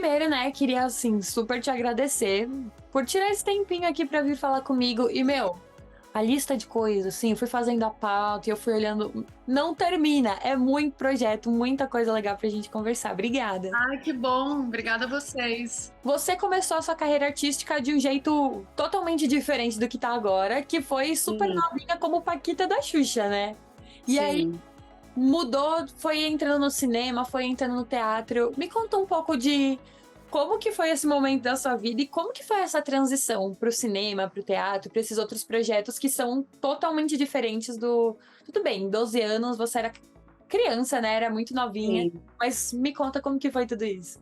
Primeiro, né, queria, assim, super te agradecer por tirar esse tempinho aqui pra vir falar comigo. E, meu, a lista de coisas, assim, eu fui fazendo a pauta e eu fui olhando. Não termina, é muito projeto, muita coisa legal pra gente conversar. Obrigada. Ai, que bom. Obrigada a vocês. Você começou a sua carreira artística de um jeito totalmente diferente do que tá agora, que foi super Sim, novinha como Paquita da Xuxa, né? E aí sim. mudou, foi entrando no cinema, foi entrando no teatro. Me conta um pouco de como que foi esse momento da sua vida e como que foi essa transição pro cinema, pro teatro, pra esses outros projetos que são totalmente diferentes do... Tudo bem, 12 anos, você era criança, né? Era muito novinha, Sim. mas me conta como que foi tudo isso.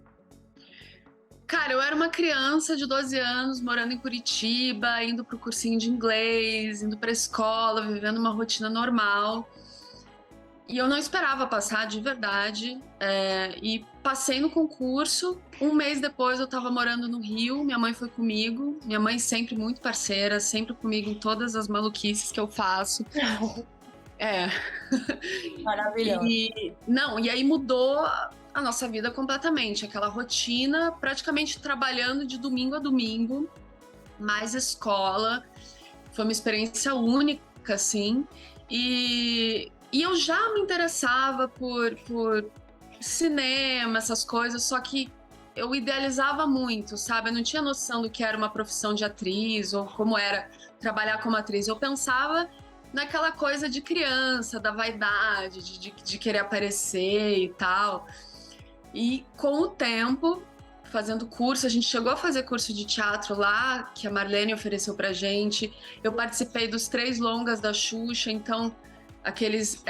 Cara, eu era uma criança de 12 anos, morando em Curitiba, indo pro cursinho de inglês, indo pra escola, vivendo uma rotina normal. E eu não esperava passar de verdade. E passei no concurso. Um mês depois eu tava morando no Rio, minha mãe foi comigo. Minha mãe sempre muito parceira, sempre comigo em todas as maluquices que eu faço. É. Maravilhoso. E aí mudou a nossa vida completamente. Aquela rotina, praticamente trabalhando de domingo a domingo, mais escola. Foi uma experiência única, assim. E eu já me interessava por cinema, essas coisas, só que eu idealizava muito, sabe? Eu não tinha noção do que era uma profissão de atriz ou como era trabalhar como atriz. Eu pensava naquela coisa de criança, da vaidade, de querer aparecer e tal. E com o tempo, fazendo curso, a gente chegou a fazer curso de teatro lá, que a Marlene ofereceu pra gente. Eu participei dos 3 longas da Xuxa, então aqueles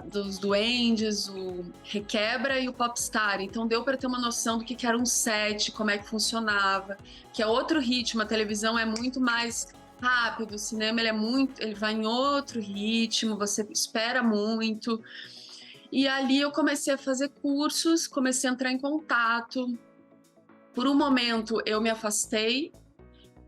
dos Duendes, o Requebra e o Popstar. Então deu para ter uma noção do que era um set, como é que funcionava, que é outro ritmo. A televisão é muito mais rápido, o cinema ele vai em outro ritmo, você espera muito. E ali eu comecei a fazer cursos, comecei a entrar em contato. Por um momento eu me afastei,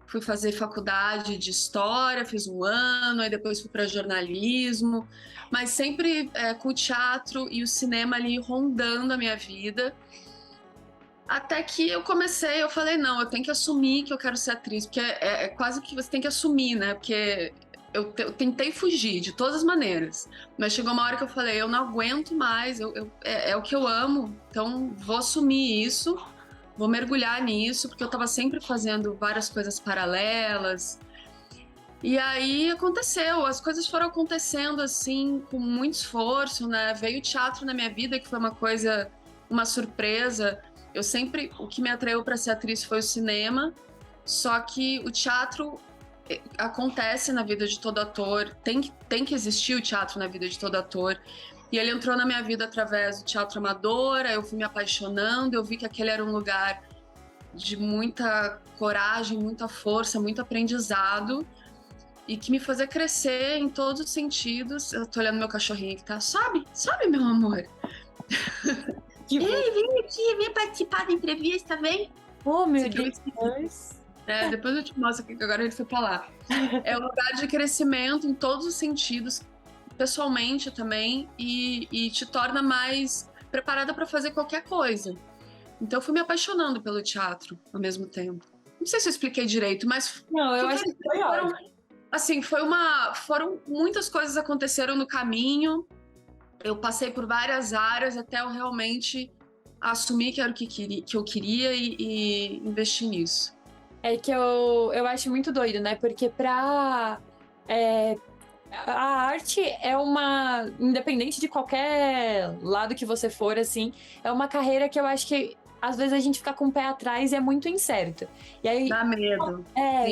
fui fazer faculdade de história, fiz um ano, aí depois fui para jornalismo, mas sempre com o teatro e o cinema ali rondando a minha vida. Até que eu falei, não, eu tenho que assumir que eu quero ser atriz, porque é quase que você tem que assumir, né? Porque eu tentei fugir de todas as maneiras, mas chegou uma hora que eu falei, eu não aguento mais, é o que eu amo, então vou assumir isso, vou mergulhar nisso, porque eu estava sempre fazendo várias coisas paralelas. E aí aconteceu, as coisas foram acontecendo assim, com muito esforço, né? Veio o teatro na minha vida, que foi uma coisa, uma surpresa. O que me atraiu para ser atriz foi o cinema, só que o teatro acontece na vida de todo ator, tem que existir o teatro na vida de todo ator. E ele entrou na minha vida através do teatro amador, aí eu fui me apaixonando, eu vi que aquele era um lugar de muita coragem, muita força, muito aprendizado e que me fazia crescer em todos os sentidos. Eu tô olhando meu cachorrinho aqui, tá? Sobe, meu amor. Que bom. Ei, vem aqui, vem participar da entrevista, vem. Oh, meu Esse aqui eu esqueci. Deus. Depois eu te mostro aqui, que agora ele foi pra lá. É um lugar de crescimento em todos os sentidos, pessoalmente também, e te torna mais preparada para fazer qualquer coisa. Então eu fui me apaixonando pelo teatro ao mesmo tempo. Não sei se eu expliquei direito, mas o Não, que eu eu acho quero que dizer foi foram, ótimo. assim, foram muitas coisas aconteceram no caminho. Eu passei por várias áreas até eu realmente assumir que era que eu queria e investir nisso. É que eu acho muito doido, né? Porque é, a arte é uma. Independente de qualquer lado que você for, assim, é uma carreira que eu acho que às vezes a gente fica com o pé atrás e é muito incerto. E aí, Dá medo.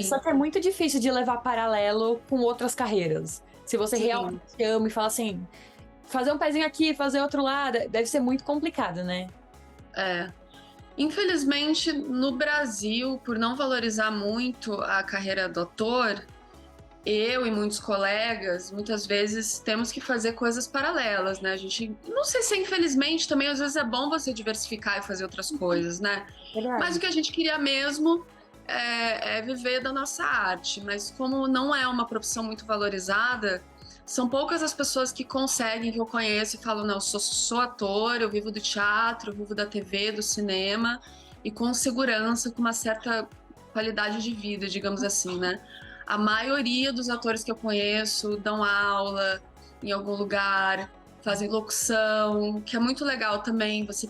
só Sim, que é muito difícil de levar paralelo com outras carreiras. Se você realmente sim. ama e fala assim, fazer um pezinho aqui, fazer outro lado, deve ser muito complicado, né? É. Infelizmente, no Brasil, por não valorizar muito a carreira do ator, eu e muitos colegas, muitas vezes temos que fazer coisas paralelas, né? A gente, não sei se infelizmente também às vezes é bom você diversificar e fazer outras coisas, né? Mas o Verdade. que a gente queria mesmo é viver da nossa arte. Mas como não é uma profissão muito valorizada, são poucas as pessoas que conseguem, que eu conheço e falam, não, sou ator, eu vivo do teatro, eu vivo da TV, do cinema. e com segurança, com uma certa qualidade de vida, digamos assim, né? A maioria dos atores que eu conheço dão aula em algum lugar, fazem locução, que é muito legal também. Você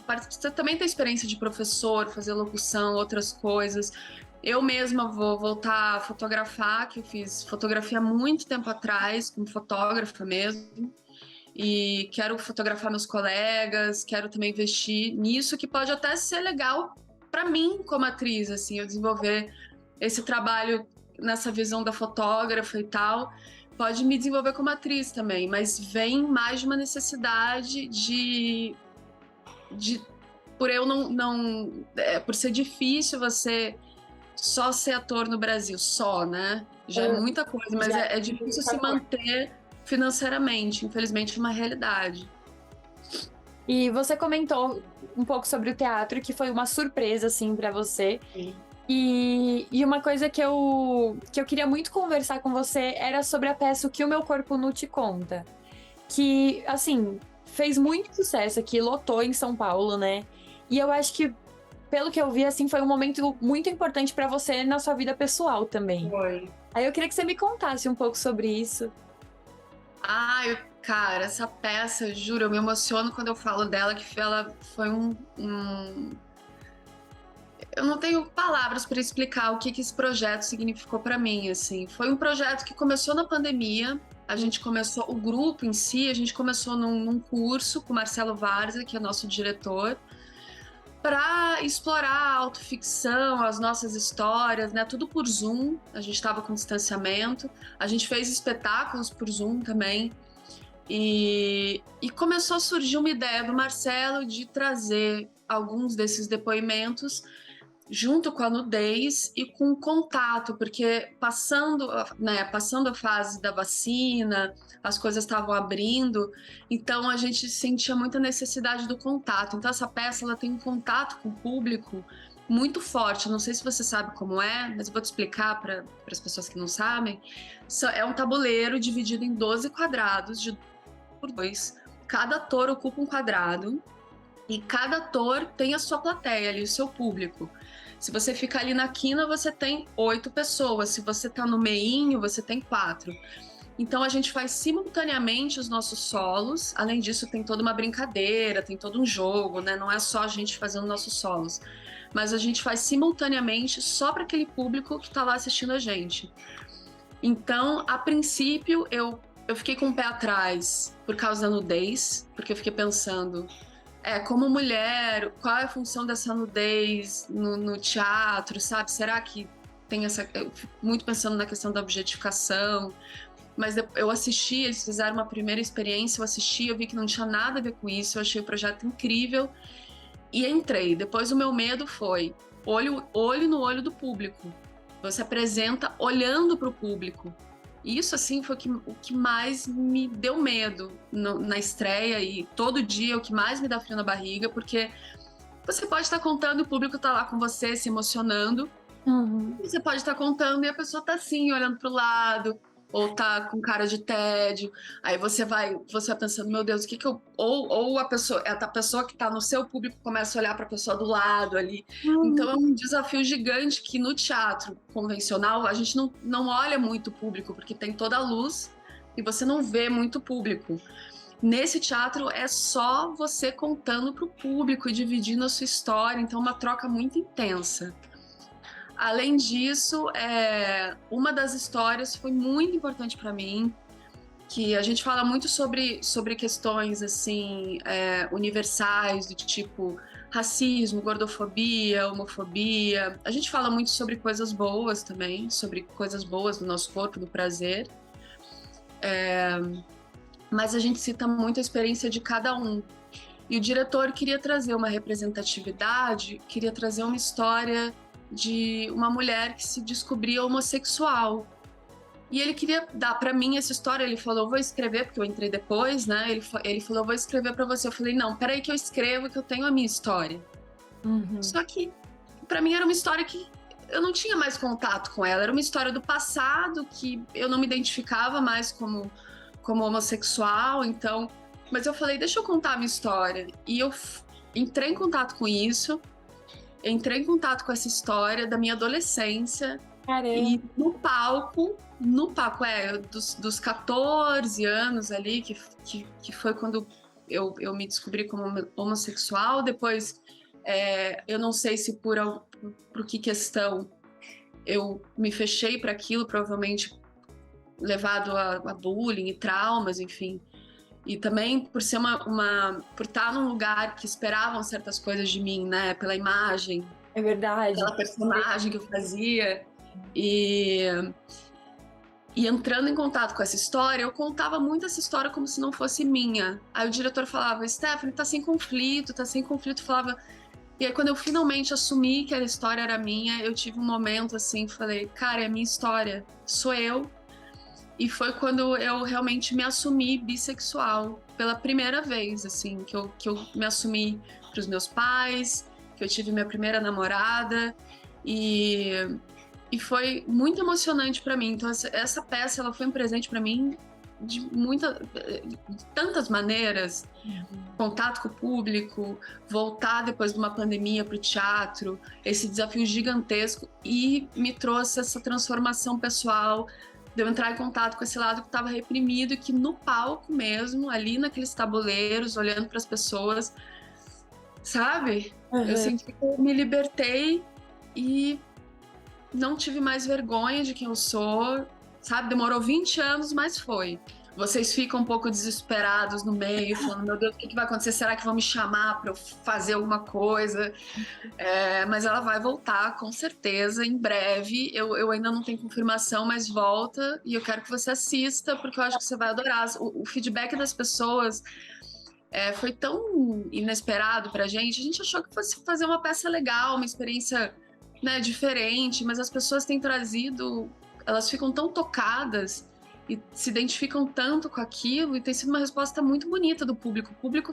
também tem experiência de professor, fazer locução, outras coisas. Eu mesma vou voltar a fotografar, que eu fiz fotografia há muito tempo atrás, como fotógrafa mesmo. E quero fotografar meus colegas, quero também investir nisso, que pode até ser legal para mim como atriz, assim, eu desenvolver esse trabalho nessa visão da fotógrafa e tal, pode me desenvolver como atriz também, mas vem mais de uma necessidade de por eu por ser difícil você só ser ator no Brasil, só, né? Já é muita coisa, mas é difícil se manter financeiramente, infelizmente, é uma realidade. E você comentou um pouco sobre o teatro, que foi uma surpresa, assim, para você. Sim. E uma coisa que eu queria muito conversar com você era sobre a peça O Que o Meu Corpo Nu Te Conta. Que, assim, fez muito sucesso aqui, lotou em São Paulo, né? E eu acho que, pelo que eu vi, assim, foi um momento muito importante para você na sua vida pessoal também. Foi. Aí eu queria que você me contasse um pouco sobre isso. Cara, essa peça, juro, eu me emociono quando eu falo dela, que ela foi Eu não tenho palavras para explicar o que esse projeto significou para mim, assim. Foi um projeto que começou na pandemia, a gente começou, o grupo em si, a gente começou num curso com o Marcelo Varza, que é nosso diretor, para explorar a autoficção, as nossas histórias, né? Tudo por Zoom, a gente estava com distanciamento, a gente fez espetáculos por Zoom também. E começou a surgir uma ideia do Marcelo de trazer alguns desses depoimentos junto com a nudez e com o contato, porque passando a fase da vacina, as coisas estavam abrindo, então a gente sentia muita necessidade do contato. Então essa peça ela tem um contato com o público muito forte. Eu não sei se você sabe como é, mas eu vou te explicar para as pessoas que não sabem. É um tabuleiro dividido em 12 quadrados de 2. Cada ator ocupa um quadrado e cada ator tem a sua plateia ali, o seu público. Se você ficar ali na quina, você tem 8 pessoas. Se você tá no meinho, você tem 4. Então a gente faz simultaneamente os nossos solos. Além disso, tem toda uma brincadeira, tem todo um jogo, né? Não é só a gente fazendo nossos solos. Mas a gente faz simultaneamente só para aquele público que tá lá assistindo a gente. Então, a princípio, eu fiquei com o pé atrás por causa da nudez, porque eu fiquei pensando, como mulher, qual é a função dessa nudez no teatro, sabe? Será que tem essa... Eu fico muito pensando na questão da objetificação, mas eu assisti, eles fizeram uma primeira experiência, eu assisti, eu vi que não tinha nada a ver com isso, eu achei o projeto incrível e entrei. Depois o meu medo foi olho no olho do público. Você apresenta olhando para o público. Isso, assim, foi o que mais me deu medo na estreia, e todo dia é o que mais me dá frio na barriga, porque você pode estar contando e o público está lá com você, se emocionando. Uhum. Você pode estar contando e a pessoa está assim, olhando para o lado, ou tá com cara de tédio. Aí você vai pensando, meu Deus, o que eu... Ou a pessoa que está no seu público começa a olhar para a pessoa do lado ali. Então é um desafio gigante que no teatro convencional a gente não olha muito o público, porque tem toda a luz e você não vê muito o público. Nesse teatro é só você contando para o público e dividindo a sua história, então é uma troca muito intensa. Além disso, uma das histórias foi muito importante para mim, que a gente fala muito sobre questões assim universais, do tipo racismo, gordofobia, homofobia. A gente fala muito sobre coisas boas também, sobre coisas boas do nosso corpo, do prazer. Mas a gente cita muito a experiência de cada um. E o diretor queria trazer uma representatividade, queria trazer uma história de uma mulher que se descobria homossexual. E ele queria dar para mim essa história. Ele falou, eu vou escrever, porque eu entrei depois, né? Ele falou, eu vou escrever para você. Eu falei, não, peraí que eu escrevo, que eu tenho a minha história. Uhum. Só que, para mim, era uma história que eu não tinha mais contato com ela. Era uma história do passado, que eu não me identificava mais como homossexual, então... Mas eu falei, deixa eu contar a minha história. E eu entrei em contato com isso. entrei em contato com essa história da minha adolescência. Caramba. E no palco, dos 14 anos ali, que foi quando eu me descobri como homossexual. Depois, eu não sei se por que questão eu me fechei para aquilo, provavelmente levado a bullying e traumas, enfim. E também por ser por estar num lugar que esperavam certas coisas de mim, né? Pela imagem. É verdade. Pela personagem que eu fazia. E entrando em contato com essa história, eu contava muito essa história como se não fosse minha. Aí o diretor falava, Stephanie, tá sem conflito. Falava... E aí quando eu finalmente assumi que a história era minha, eu tive um momento assim, falei, cara, é a minha história, sou eu. E foi quando eu realmente me assumi bissexual, pela primeira vez, assim, que eu me assumi pros meus pais, que eu tive minha primeira namorada, e foi muito emocionante para mim. Então essa peça, ela foi um presente para mim de tantas maneiras. Contato com o público, voltar depois de uma pandemia para o teatro, esse desafio gigantesco, e me trouxe essa transformação pessoal, de eu entrar em contato com esse lado que estava reprimido, e que no palco mesmo, ali naqueles tabuleiros, olhando para as pessoas, sabe? Eu senti que eu me libertei e não tive mais vergonha de quem eu sou, sabe? Demorou 20 anos, mas foi. Vocês ficam um pouco desesperados no meio, falando, meu Deus, o que vai acontecer? Será que vão me chamar para eu fazer alguma coisa? Mas ela vai voltar, com certeza, em breve. Eu ainda não tenho confirmação, mas volta. E eu quero que você assista, porque eu acho que você vai adorar. O feedback das pessoas foi tão inesperado pra gente. A gente achou que fosse fazer uma peça legal, uma experiência, né, diferente, mas as pessoas têm trazido... Elas ficam tão tocadas e se identificam tanto com aquilo, e tem sido uma resposta muito bonita do público. O público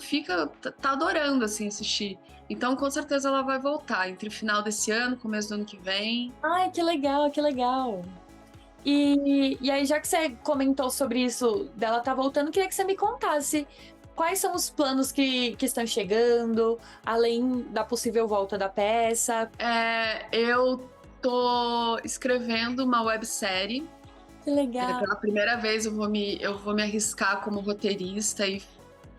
tá adorando, assim, assistir. Então, com certeza, ela vai voltar entre o final desse ano, começo do ano que vem. Ai, que legal, que legal. E aí, já que você comentou sobre isso, dela tá voltando, queria que você me contasse quais são os planos que estão chegando, além da possível volta da peça. Eu tô escrevendo uma websérie. Que legal. Pela primeira vez eu vou me arriscar como roteirista, e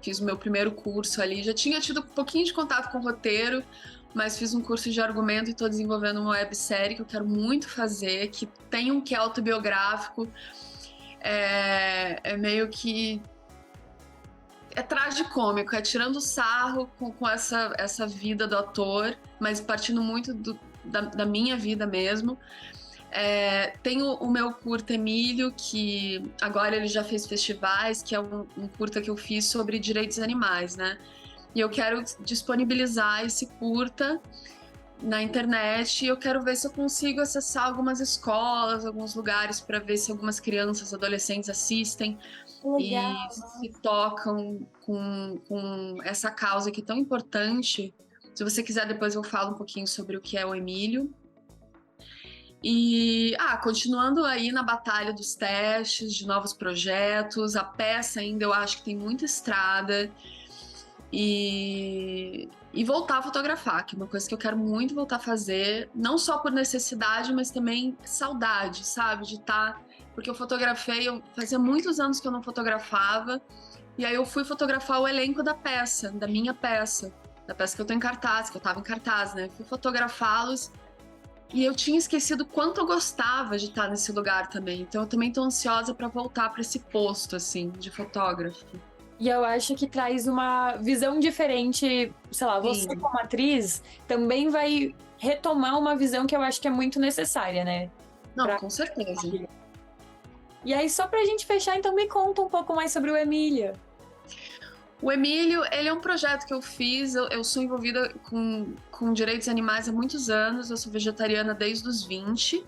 fiz o meu primeiro curso ali. Já tinha tido um pouquinho de contato com o roteiro, mas fiz um curso de argumento e estou desenvolvendo uma websérie que eu quero muito fazer, que tem um quê autobiográfico. É meio que... É tragicômico, é tirando sarro com essa vida do ator, mas partindo muito da minha vida mesmo. Tem o meu curta Emílio, que agora ele já fez festivais, que é um curta que eu fiz sobre direitos animais, né? E eu quero disponibilizar esse curta na internet, e eu quero ver se eu consigo acessar algumas escolas, alguns lugares, para ver se algumas crianças, adolescentes assistem e se tocam com essa causa que é tão importante. Se você quiser, depois eu falo um pouquinho sobre o que é o Emílio. E, continuando aí na batalha dos testes, de novos projetos, a peça ainda eu acho que tem muita estrada, e voltar a fotografar, que é uma coisa que eu quero muito voltar a fazer, não só por necessidade, mas também saudade, sabe, de estar... Porque eu fazia muitos anos que eu não fotografava, e aí eu fui fotografar o elenco da peça, da minha peça, da peça que eu tô em cartaz, que eu tava em cartaz, né, fui fotografá-los. E eu tinha esquecido quanto eu gostava de estar nesse lugar também. Então eu também tô ansiosa para voltar para esse posto, assim, de fotógrafo. E eu acho que traz uma visão diferente, sei lá, você Sim. como atriz também vai retomar uma visão que eu acho que é muito necessária, né? Não, com certeza. E aí, só pra gente fechar, então me conta um pouco mais sobre o Emílio. O Emílio, ele é um projeto que eu fiz. Eu sou envolvida com direitos animais há muitos anos. Eu sou vegetariana desde os 20.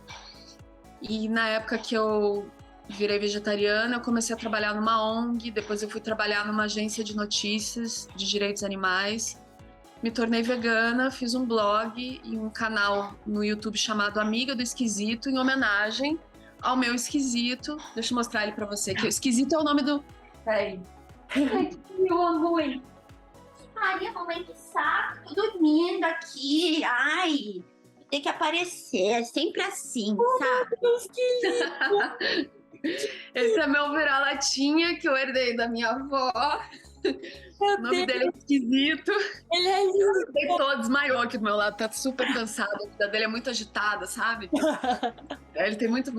E na época que eu virei vegetariana, eu comecei a trabalhar numa ONG. Depois eu fui trabalhar numa agência de notícias de direitos animais. Me tornei vegana, fiz um blog e um canal no YouTube chamado Amiga do Esquisito, em homenagem ao meu esquisito. Deixa eu mostrar ele pra você, que o esquisito é o nome do... Peraí. Eu amo ele. Maria, mamãe, que saco, tô dormindo. vendo aqui, ai, tem que aparecer, é sempre assim, sabe? Deus, que lindo! Esse é meu vira-latinha que eu herdei da minha avó. Meu O nome Deus, dele é esquisito. ele é lindo! Deitou, desmaiou aqui do meu lado, tá super cansado. A vida dele é muito agitada, sabe? Ele tem muito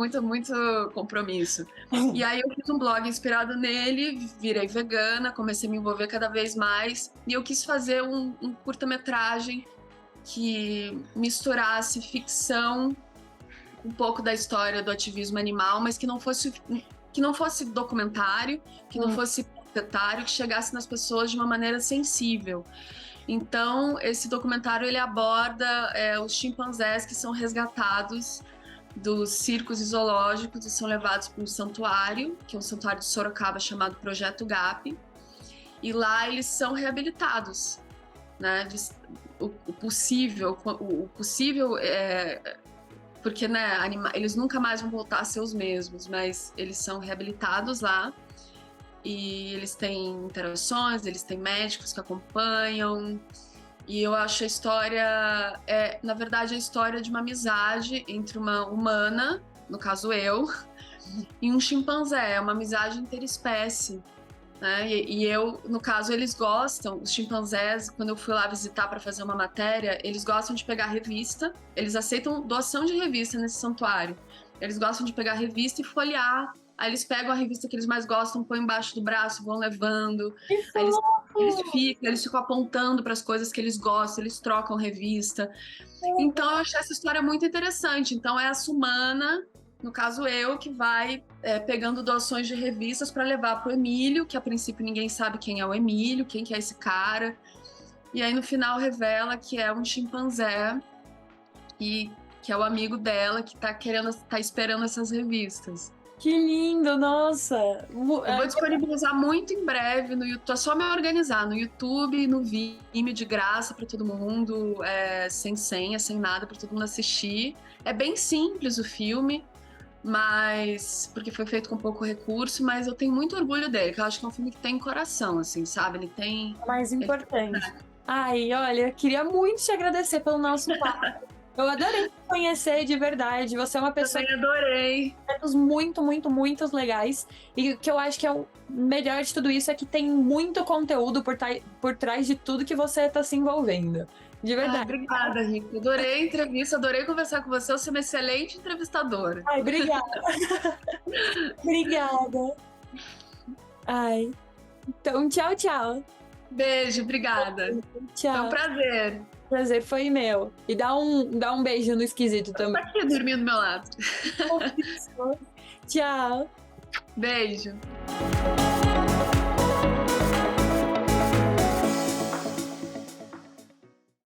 compromisso. E aí eu fiz um blog inspirado nele, virei vegana, comecei a me envolver cada vez mais. E eu quis fazer um curta-metragem que misturasse ficção, um pouco da história do ativismo animal, mas que não fosse documentário, que não fosse panfletário, que chegasse nas pessoas de uma maneira sensível. Então, esse documentário ele aborda os chimpanzés que são resgatados dos circos e zoológicos e são levados para um santuário, que é um santuário de Sorocaba chamado Projeto GAP, e lá eles são reabilitados, né? O possível porque, né, eles nunca mais vão voltar a ser os mesmos, mas eles são reabilitados lá e eles têm interações, eles têm médicos que acompanham. E eu acho a história, na verdade, a história de uma amizade entre uma humana, no caso eu, e um chimpanzé. É uma amizade interespécie, né? E eu, no caso, eles gostam, os chimpanzés, quando eu fui lá visitar para fazer uma matéria, eles gostam de pegar revista, eles aceitam doação de revista nesse santuário. Eles gostam de pegar revista e folhear. Aí eles pegam a revista que eles mais gostam, põem embaixo do braço, vão levando. Aí eles ficam apontando para as coisas que eles gostam, eles trocam revista. Então eu achei essa história muito interessante. Então é essa humana, no caso eu, que vai pegando doações de revistas para levar para o Emílio, que a princípio ninguém sabe quem é o Emílio, quem que é esse cara. E aí no final revela que é um chimpanzé e que é o amigo dela que tá esperando essas revistas. Que lindo, nossa! Eu vou disponibilizar muito em breve no YouTube, é só me organizar no YouTube, no Vimeo, de graça para todo mundo, sem senha, sem nada, para todo mundo assistir. É bem simples o filme, mas porque foi feito com pouco recurso, mas eu tenho muito orgulho dele, que eu acho que é um filme que tem coração, assim, sabe? Ele tem... Mais importante. Ai, olha, queria muito te agradecer pelo nosso papo. Eu adorei te conhecer de verdade. Você é uma pessoa Eu adorei. Muito legais. E o que eu acho que é o melhor de tudo isso é que tem muito conteúdo por trás de tudo que você está se envolvendo. De verdade. Obrigada, Rico. Adorei a entrevista, adorei conversar com você. Você é uma excelente entrevistadora. Ai, obrigada. Obrigada. Ai. Então, tchau. Beijo, obrigada. Tchau. Foi um prazer. Prazer foi meu. E dá um beijo no esquisito também. Tá aqui dormindo do meu lado. Tchau. Beijo.